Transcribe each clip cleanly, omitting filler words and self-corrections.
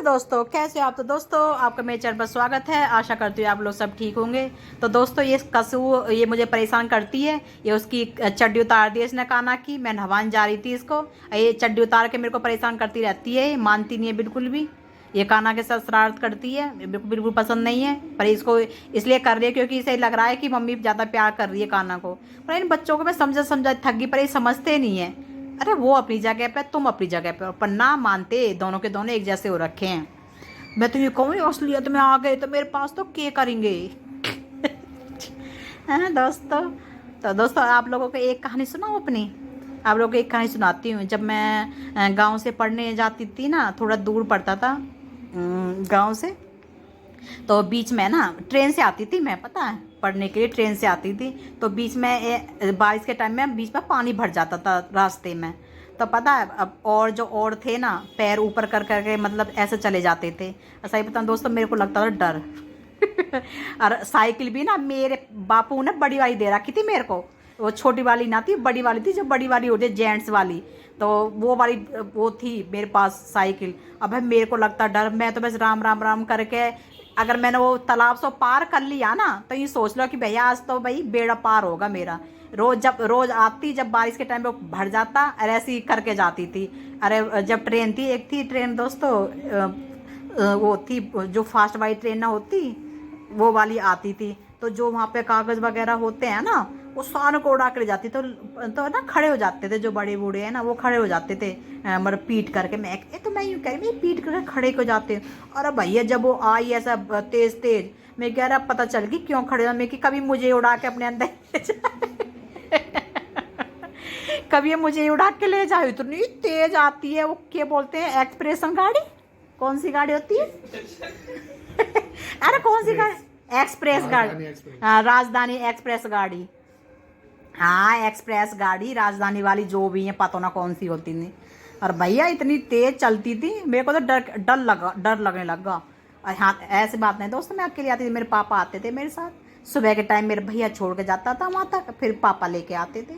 Hello दोस्तों, कैसे हो आप। तो दोस्तों आपका मेरे चैनल पर स्वागत है। आशा करती हूँ आप लोग सब ठीक होंगे। तो दोस्तों ये कसूर ये मुझे परेशान करती है। ये उसकी चड्डी उतार दी इसने काना की। मैं नहवाने जा रही थी इसको, ये चड्डी उतार के मेरे को परेशान करती रहती है। मानती नहीं है बिल्कुल भी। ये काना के साथ शरारत करती है, बिल्कुल बिल्कुल पसंद नहीं है। पर इसको इसलिए कर रही है क्योंकि इसे लग रहा है कि मम्मी ज़्यादा प्यार कर रही है काना को। पर इन बच्चों को मैं समझा समझा थक गई, पर ये समझते नहीं है। अरे वो अपनी जगह पे, तुम अपनी जगह पे, पर ना मानते। दोनों के दोनों एक जैसे हो रखे हैं। मैं तो ये कहूँ असलियत में आ गए तो मेरे पास तो के करेंगे। है दोस्तों। तो दोस्तों आप लोगों को एक कहानी सुनाऊँ अपनी। आप लोगों को एक कहानी सुनाती हूँ। जब मैं गांव से पढ़ने जाती थी ना, थोड़ा दूर पड़ता था गांव से। तो बीच में ना ट्रेन से आती थी मैं, पता है, पढ़ने के लिए ट्रेन से आती थी। तो बीच में बारिश के टाइम में बीच में पानी भर जाता था रास्ते में। तो पता है अब, और जो और थे ना, पैर ऊपर कर करके मतलब ऐसे चले जाते थे। सही बताऊँ दोस्तों, मेरे को लगता था डर। और साइकिल भी ना मेरे बापू ने बड़ी वाली दे रखी थी मेरे को। वो छोटी वाली ना थी, बड़ी वाली थी, जो बड़ी वाली होती है जेंट्स वाली। तो वो वाली वो थी मेरे पास साइकिल। अब भाई मेरे को लगता डर। मैं तो बस राम राम राम करके, अगर मैंने वो तालाब से पार कर लिया ना, तो ये सोच लो कि भैया आज तो भाई बेड़ा पार होगा मेरा। रोज आती, जब बारिश के टाइम पे भर जाता, अरे ऐसी करके जाती थी। अरे जब ट्रेन थी, एक थी ट्रेन दोस्तों, वो थी जो फास्ट वाली ट्रेन ना होती, वो वाली आती थी। तो जो वहाँ पे कागज़ वगैरह होते हैं ना, वो सारे को उड़ा कर जाती। तो ना खड़े हो जाते थे जो बड़े बूढ़े हैं ना, वो खड़े हो जाते थे। मतलब पीट करके। मैं यूँ कह रही, मैं पीट करके खड़े हो जाते हैं। और भैया जब वो आई ऐसा तेज तेज, मैं कह रहा पता चल गई क्यों खड़े हो। मैं कि कभी मुझे उड़ा के अपने अंदर ले जाए। कभी ये मुझे उड़ा के ले जाओ। इतनी तेज आती है वो, क्या बोलते हैं, एक्सप्रेशन गाड़ी। कौन सी गाड़ी होती है? अरे कौन सी गाड़ी? एक्सप्रेस गाड़ी। हाँ, राजधानी एक्सप्रेस गाड़ी। हाँ, एक्सप्रेस गाड़ी राजधानी वाली जो भी है, पता ना कौन सी होती थी। और भैया इतनी तेज चलती थी, मेरे को तो डर लगने लगा। और हाँ, ऐसी बात नहीं दोस्तों, मैं अकेले आती थी, मेरे पापा आते थे मेरे साथ। सुबह के टाइम मेरे भैया छोड़ के जाता था वहाँ तक, फिर पापा लेके आते थे।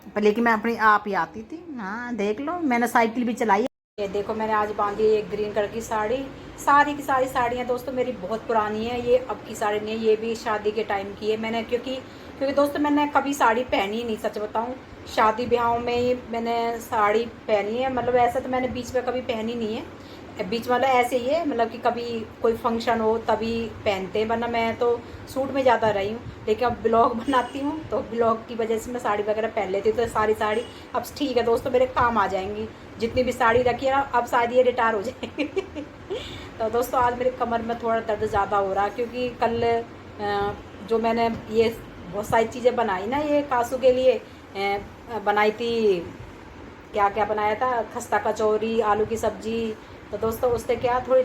पर लेकिन मैं अपनी आप ही आती थी। हाँ देख लो, मैंने साइकिल भी चलाई है। ये देखो मैंने आज बांधी एक ग्रीन कलर की साड़ी। सारी की सारी साड़ियाँ दोस्तों मेरी बहुत पुरानी है। ये अब की साड़ी नहीं है, ये भी शादी के टाइम की है मैंने। क्योंकि दोस्तों मैंने कभी साड़ी पहनी ही नहीं, सच बताऊँ। शादी ब्याहों में ही मैंने साड़ी पहनी है। मतलब ऐसा तो मैंने बीच में कभी पहनी नहीं है। बीच वाला ऐसे ही है, मतलब कि कभी कोई फंक्शन हो तभी पहनते हैं, वरना मैं तो सूट में ज़्यादा रही हूँ। लेकिन अब ब्लॉग बनाती हूँ तो ब्लॉग की वजह से मैं साड़ी वगैरह पहन लेती हूँ। तो सारी साड़ी अब ठीक है दोस्तों, मेरे काम आ जाएंगी। जितनी भी साड़ी रखी है ना, अब शायद ये रिटायर हो जाएंगी। तो दोस्तों आज मेरे कमर में थोड़ा दर्द ज़्यादा हो रहा है, क्योंकि कल जो मैंने ये बहुत सारी चीज़ें बनाई ना, ये कासू के लिए बनाई थी। क्या क्या बनाया था, खस्ता कचौरी, आलू की सब्जी। तो दोस्तों उससे क्या थोड़ी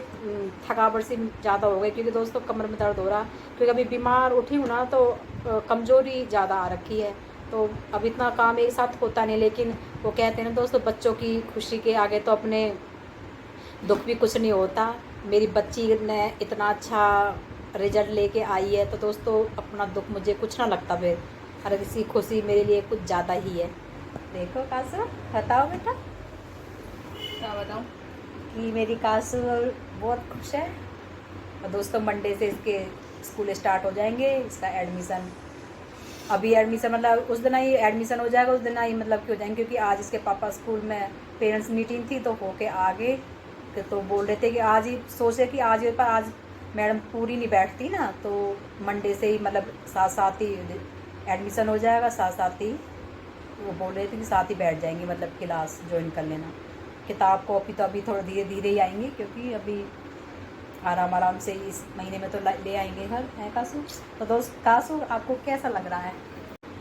थकावट सी ज़्यादा हो गई, क्योंकि दोस्तों कमर में दर्द हो रहा। क्योंकि अभी बीमार उठी हूँ ना, तो कमज़ोरी ज़्यादा आ रखी है। तो अब इतना काम एक साथ होता नहीं। लेकिन वो कहते हैं ना दोस्तों, बच्चों की खुशी के आगे तो अपने दुख भी कुछ नहीं होता। मेरी बच्ची ने इतना अच्छा रिजल्ट लेके आई है, तो दोस्तों अपना दुख मुझे कुछ ना लगता फिर। अरे इसी खुशी मेरे लिए कुछ ज़्यादा ही है। देखो कासू, बताओ बेटा, क्या बताऊँ। कि मेरी कासू बहुत खुश है। और दोस्तों मंडे से इसके स्कूल स्टार्ट हो जाएंगे, इसका एडमिशन। अभी एडमिशन मतलब उस दिन ही एडमिशन हो जाएगा, उस दिन ही मतलब कि हो जाएंगे। क्योंकि आज इसके पापा स्कूल में पेरेंट्स मीटिंग थी, तो होके आ गए। तो बोल रहे थे कि आज ही सोचे कि आज ही, पर आज मैडम पूरी नहीं बैठती ना, तो मंडे से ही मतलब साथ साथ ही एडमिशन हो जाएगा। साथ साथ ही वो बोल रहे थे कि साथ ही बैठ जाएंगे, मतलब क्लास ज्वाइन कर लेना। किताब कॉपी तो अभी थोड़ा धीरे धीरे ही आएंगे, क्योंकि अभी आराम आराम से इस महीने में तो ले आएंगे घर, है कासू। तो दोस्त कासू आपको कैसा लग रहा है?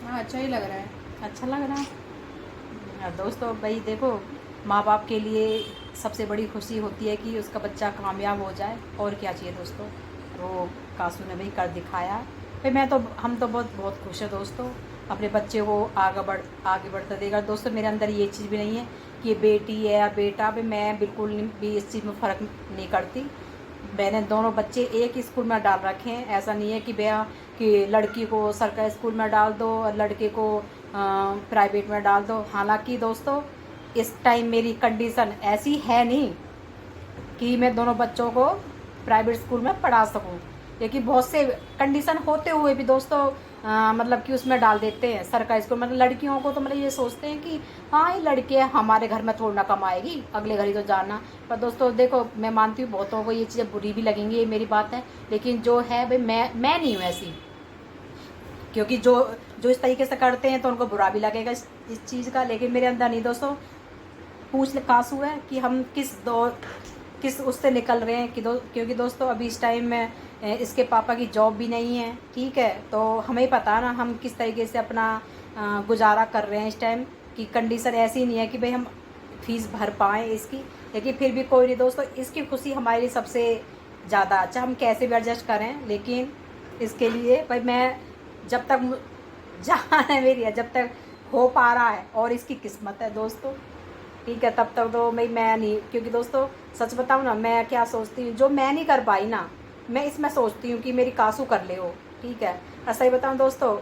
हाँ, अच्छा ही लग रहा है। अच्छा लग रहा है। दोस्तों भाई देखो, माँ बाप के लिए सबसे बड़ी खुशी होती है कि उसका बच्चा कामयाब हो जाए, और क्या चाहिए दोस्तों। वो कासू ने भी कर दिखाया। भाई मैं तो, हम तो बहुत बहुत खुश है दोस्तों, अपने बच्चे को आगे बढ़ता देगा। दोस्तों मेरे अंदर ये चीज़ भी नहीं है कि बेटी है या बेटा। भाई मैं बिल्कुल भी इस चीज़ में फ़र्क नहीं करती। मैंने दोनों बच्चे एक ही स्कूल में डाल रखे हैं। ऐसा नहीं है कि भैया कि लड़की को सरकारी स्कूल में डाल दो और लड़के को प्राइवेट में डाल दो। हालांकि दोस्तों इस टाइम मेरी कंडीशन ऐसी है नहीं कि मैं दोनों बच्चों को प्राइवेट स्कूल में पढ़ा सकूं, लेकिन बहुत से कंडीशन होते हुए भी दोस्तों मतलब कि उसमें डाल देते हैं सरकारी स्कूल। मतलब लड़कियों को तो मतलब ये सोचते हैं कि हाँ ये लड़की है, हमारे घर में थोड़ा ना कमाएगी, अगले घर ही तो जाना। पर दोस्तों देखो, मैं मानती हूँ बहुतों को ये चीज़ें बुरी भी लगेंगी, ये मेरी बात है, लेकिन जो है भाई मैं नहीं हूँ ऐसी, क्योंकि जो जो इस तरीके से करते हैं तो उनको बुरा भी लगेगा इस चीज़ का, लेकिन मेरे अंदर नहीं दोस्तों। पूछ कासू है कि हम किस उससे निकल रहे हैं कि क्योंकि दोस्तों अभी इस टाइम में इसके पापा की जॉब भी नहीं है, ठीक है, तो हमें पता है ना हम किस तरीके से अपना गुजारा कर रहे हैं इस टाइम की। कंडीशन ऐसी नहीं है कि भाई हम फीस भर पाएँ इसकी, लेकिन फिर भी कोई नहीं दोस्तों, इसकी खुशी हमारे लिए सबसे ज़्यादा अच्छा। हम कैसे भी एडजस्ट करें, लेकिन इसके लिए भाई मैं जब तक जान है मेरी है, जब तक हो पा रहा है और इसकी किस्मत है दोस्तों, ठीक है, तब तक तो मैं नहीं। क्योंकि दोस्तों सच बताऊँ ना, मैं क्या सोचती हूँ, जो मैं नहीं कर पाई ना, मैं इसमें सोचती हूँ कि मेरी कासू कर ले हो, ठीक है। और सही बताऊँ दोस्तों,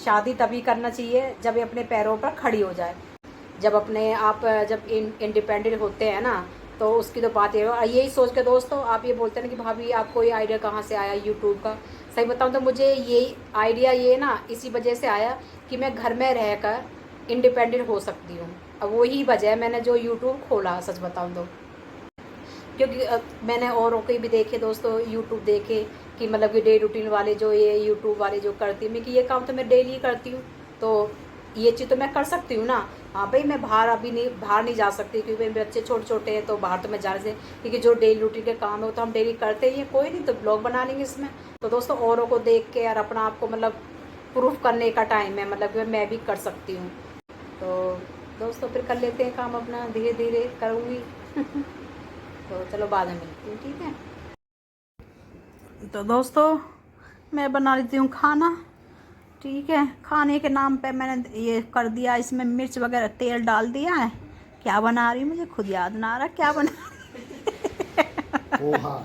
शादी तभी करना चाहिए जब ये अपने पैरों पर खड़ी हो जाए, जब अपने आप जब इंडिपेंडेंट होते हैं ना, तो उसकी तो बात यही सोच के दोस्तों आप ये बोलते हैं ना कि भाभी आपको ये आइडिया कहाँ से आया यूट्यूब का। सही बताऊँ तो मुझे ये आइडिया ये ना इसी वजह से आया कि मैं घर में रहकर इंडिपेंडेंट हो सकती हूँ। अब वही वजह है मैंने जो यूट्यूब खोला, सच बताऊँ तो, क्योंकि मैंने औरों के भी देखे दोस्तों, यूट्यूब देखे कि मतलब कि डे रूटीन वाले जो ये यूट्यूब वाले जो करती है, मैं कि ये काम तो मैं डेली करती हूँ, तो ये चीज़ तो मैं कर सकती हूँ ना। हाँ भाई, मैं बाहर नहीं जा सकती क्योंकि मेरे बच्चे छोटे छोटे हैं, तो बाहर तो मैं जाने से, क्योंकि जो डेली रूटीन के काम है वो तो हम डेली करते ही हैं, कोई नहीं तो ब्लॉग बना लेंगे इसमें। तो दोस्तों औरों को देख के और अपना आपको मतलब प्रूफ करने का टाइम है, मतलब कि मैं भी कर सकती हूँ। तो दोस्तों फिर कर लेते हैं काम अपना, धीरे धीरे करूँगी तो चलो बाद में मिलती हूँ, ठीक है। तो दोस्तों मैं बना लेती हूँ खाना, ठीक है। खाने के नाम पे मैंने ये कर दिया, इसमें मिर्च वगैरह तेल डाल दिया है। क्या बना रही हूँ मुझे खुद याद ना आ रहा क्या बना पोहा।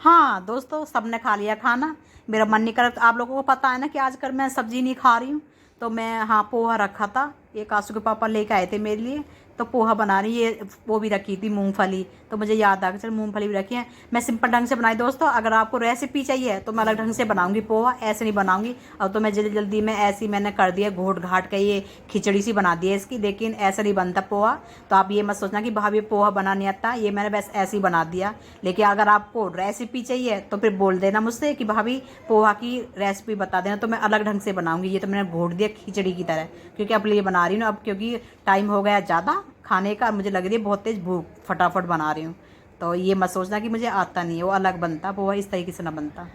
हाँ दोस्तों, सबने खा लिया खाना, मेरा मन नहीं कर रहा। आप लोगों को पता है ना कि आजकल मैं सब्जी नहीं खा रही हूँ, तो मैं हाँ पोहा रखा था, ये कासू के पापा लेके आए थे मेरे लिए, तो पोहा बना रही। ये वो भी रखी थी मूंगफली, तो मुझे याद आ गया चल मूंगफली भी रखी है। मैं सिंपल ढंग से बनाई दोस्तों, अगर आपको रेसिपी चाहिए तो मैं अलग ढंग से बनाऊंगी पोहा, ऐसे नहीं बनाऊंगी। अब तो मैं जल्दी जल्दी में ऐसी मैंने कर दिया, घोट घाट के ये खिचड़ी सी बना दी है इसकी, लेकिन ऐसा नहीं बनता पोहा। तो आप ये मत सोचना कि भाभी पोहा बना नहीं आता, ये मैंने बस ऐसे ही बना दिया। लेकिन अगर आपको रेसिपी चाहिए तो फिर बोल देना मुझसे कि भाभी पोहा की रेसिपी बता देना, तो मैं अलग ढंग से बनाऊंगी। ये तो मैंने घोट दिया खिचड़ी की तरह, क्योंकि अब ये बना रही हूँ अब, क्योंकि टाइम हो गया ज़्यादा खाने का, मुझे लग रही है बहुत तेज़ भूख, फटाफट बना रही हूँ। तो ये मत सोचना कि मुझे आता नहीं है, वो अलग बनता, वो इस तरीके से ना बनता,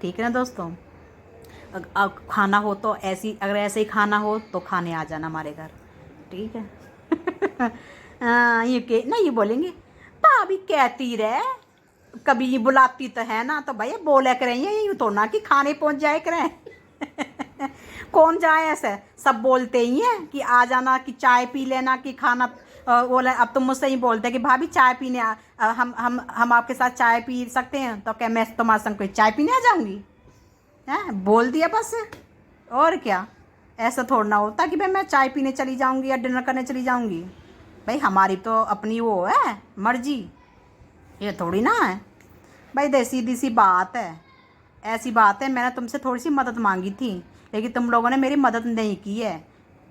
ठीक है ना दोस्तों। खाना हो तो ऐसी, अगर ऐसे ही खाना हो तो खाने आ जाना हमारे घर, ठीक है। ये बोलेंगे भाभी कहती रहे, कभी ये बुलाती तो है ना, तो भैया बोला करें, ये तो ना कि खाने पहुँच जाए करें। कौन जाए ऐसे, सब बोलते ही हैं कि आ जाना, कि चाय पी लेना, कि खाना बोला। अब तुम मुझसे ही बोलते हैं कि भाभी चाय पीने हम आपके साथ चाय पी सकते हैं, तो क्या मैं तुम्हारे संग कोई चाय पीने आ जाऊंगी? हैं, बोल दिया बस, और क्या। ऐसा थोड़ा ना होता कि भाई मैं चाय पीने चली जाऊंगी या डिनर करने चली जाऊंगी। भाई हमारी तो अपनी वो है मर्जी, ये थोड़ी ना है भाई। दे सीधी सी बात है, ऐसी बात है, मैंने तुमसे थोड़ी सी मदद मांगी थी, लेकिन तुम लोगों ने मेरी मदद नहीं की है।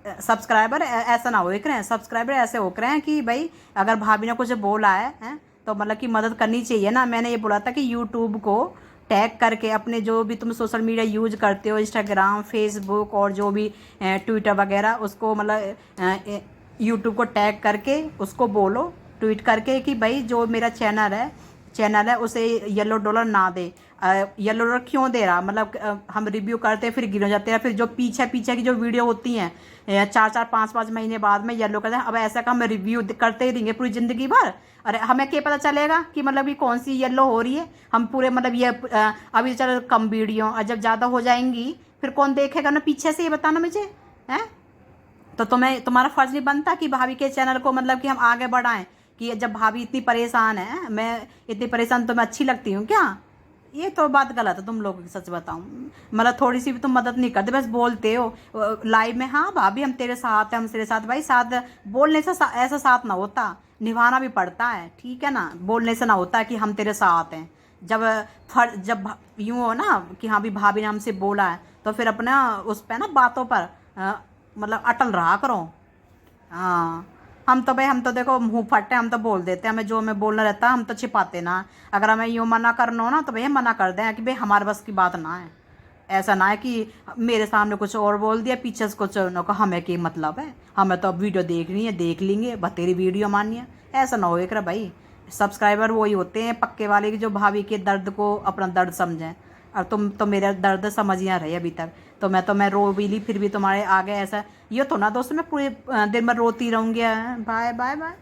सब्सक्राइबर ऐसा ना हो रहे, सब्सक्राइबर ऐसे हो रहे हैं कि भाई अगर भाभी ने कुछ बोला है तो मतलब कि मदद करनी चाहिए ना। मैंने ये बोला था कि यूट्यूब को टैग करके अपने जो भी तुम सोशल मीडिया यूज करते हो, इंस्टाग्राम, फेसबुक और जो भी ट्विटर वगैरह, उसको मतलब यूट्यूब को टैग करके उसको बोलो, ट्वीट करके कि भाई जो मेरा चैनल है उसे येलो डॉलर ना दे। येलो डॉलर क्यों दे रहा, मतलब हम रिव्यू करते हैं फिर गिर जाते हैं, फिर जो पीछे की जो वीडियो होती हैं 4-4 5-5 महीने बाद में येलो करते हैं। अब ऐसा का हम रिव्यू करते ही रहेंगे पूरी ज़िंदगी भर? अरे हमें क्या पता चलेगा कि मतलब ये कौन सी येलो हो रही है? हम पूरे मतलब ये अभी चलो कम वीडियो, और जब ज़्यादा हो जाएंगी फिर कौन देखेगा ना पीछे से, ये बताना मुझे है। तो तुम्हारा फ़र्ज़ नहीं बनता कि भाभी के चैनल को मतलब कि हम आगे बढ़ाएं, कि जब भाभी इतनी परेशान है, मैं इतनी परेशान तो मैं अच्छी लगती हूँ क्या? ये तो बात गलत है तुम लोगों की, सच बताऊं। मतलब थोड़ी सी भी तुम मदद नहीं करते, बस बोलते हो लाइव में, हाँ भाभी हम तेरे साथ हैं, हम तेरे साथ। भाई साथ बोलने से ऐसा साथ ना होता, निभाना भी पड़ता है, ठीक है ना। बोलने से ना होता है कि हम तेरे साथ हैं। जब जब यूँ हो ना कि हाँ भी भाभी ने हमसे बोला है, तो फिर अपना उस पर ना बातों पर मतलब अटल रहा करो। हाँ, हम तो भाई, हम तो देखो मुंह फटे, हम तो बोल देते हैं, हमें जो हमें बोलना रहता है हम तो छिपाते ना। अगर हमें यूँ मना करना हो ना तो भैया मना कर दें कि भाई हमारे बस की बात ना है। ऐसा ना है कि मेरे सामने कुछ और बोल दिया, पीछे से कुछ न को, हमें क्या मतलब है, हमें तो अब वीडियो देखनी है, देख लेंगे, बस तेरी वीडियो माननी है। ऐसा ना हो एक भाई। सब्सक्राइबर वही होते हैं पक्के वाले की, जो भाभी के दर्द को अपना दर्द समझें। और तुम तो मेरा दर्द समझ ही रहे अभी तक। तो मैं रो भी ली, फिर भी तुम्हारे आगे ऐसा, ये तो ना दोस्तों मैं पूरे दिन भर रोती रहूँगी। Bye bye bye.